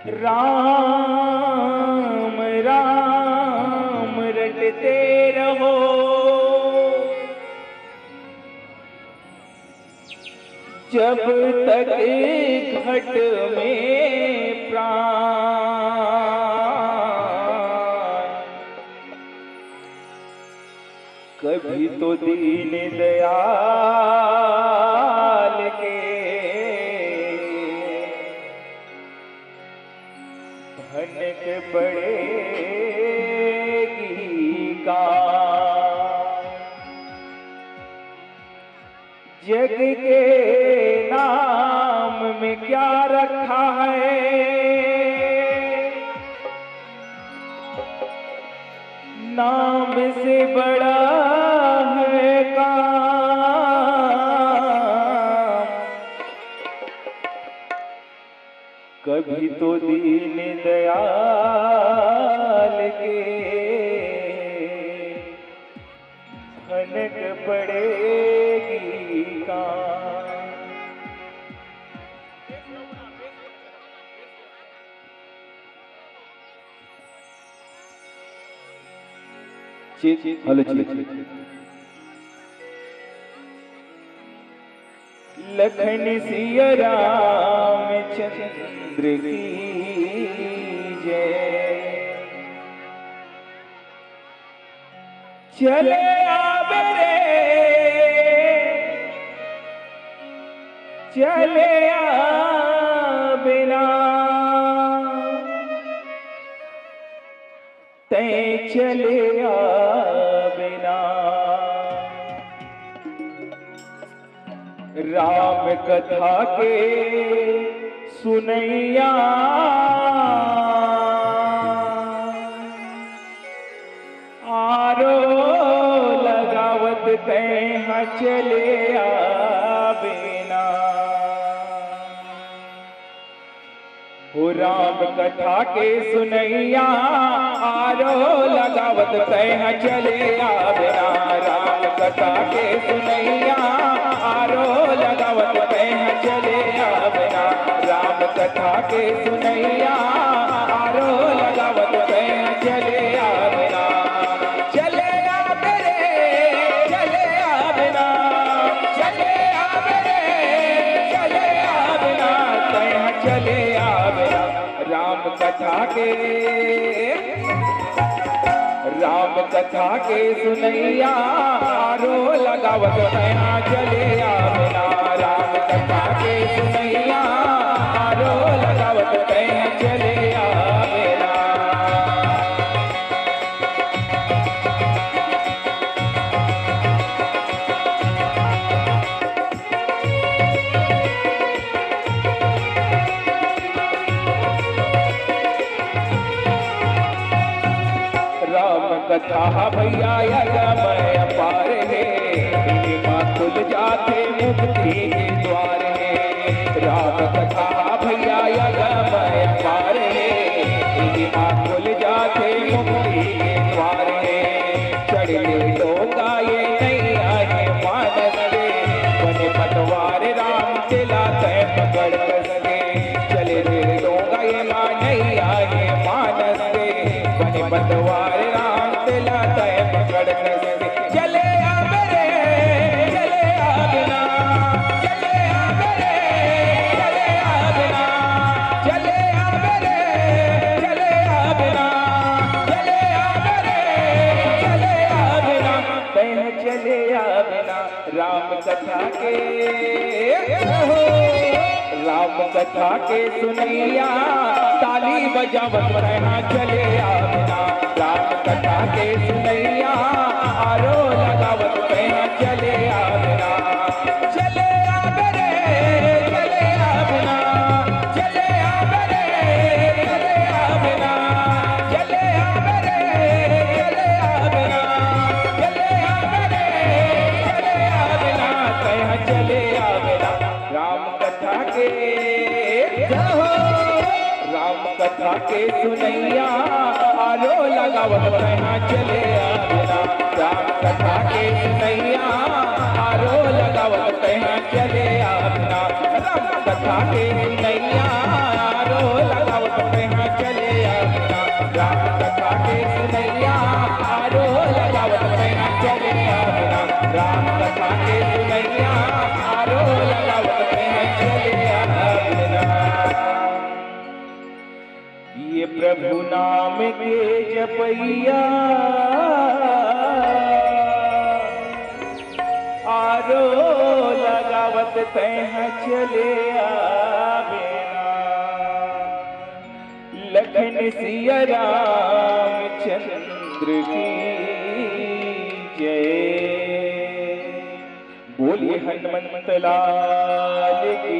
राम राम रटते रहो, जब तक घट में प्राण। कभी तो दीन दयाल के भनक पड़ेगी का। जग के नाम में क्या रखा है, नाम से बड़ा है काम। कभी तो दीन दयाल के भनक पड़ेगी का। लखन सिया रामचंद्र की जय। चले आवे रे, चले बिना तै चले बिना। राम कथा के सुनैया, आरो लगावत कहीं चले बिना। हो राम कथा के सुनैया, आरो लगावत कहीं चले बिना। राम कथा के सुनैया, आरो लगावत कहीं चले बिना। राम कथा के सुनैया, आरो लगावत कहीं चले बिना। चले रे, चले बिना, चले रे, चले बिना कहीं चले बिना। राम कथा के, राम कथा के सुनैया, आरो लगावत कहीं चले बिना। राम कथा के सुनैया, आरो लगावत कहीं चले बिना। कथा भैया यज्ञमय अपार है, माँ खुल जाते मुक्ति के द्वार है। राम कथा भैया यज्ञमय अपार है, माँ खुल जाते मुक्ति के द्वार है। चढ़े लोग आए नहीं आए मानस रे, बने पतवार राम दिलाते पकड़ सके। चले रे लोग आए माँ नहीं आए मानस रे, बने पतवार चले आवे रे, चले बिना, चले आवे रे, चले बिना, चले आवे रे, चले बिना, चले आवे रे, चले बिना कहीं चले बिना। राम कथा के, राम कथा के सुनैया, ताली बजावत रहना चले बिना। राम कथा के सुनैया, आरो लगावत कहीं चले बिना। चले रे, चले बिना, चले रे, चले बिना, चले रे, चले बिना, चले रे, चले बिना कहीं चले बिना। राम कथा के, राम कथा के सुनैया, आरो लगावत कहीं चले बिना। राम कथा के सुनैया, आरो लगावत कहीं चले बिना। राम कथा के सुनैया, आरो लगावत लगावत कहाँ चले आना, राम कथा के सुनैया आरो लगावत कहाँ चले आना, राम कथा के सुनैया आरो लगावत कहाँ चले आना। ये प्रभु नाम के जपैया आरो लगावत कहाँ चले आवेना, लखन सिया रामचंद्र की जय। बोलिए हनुमंत लाल की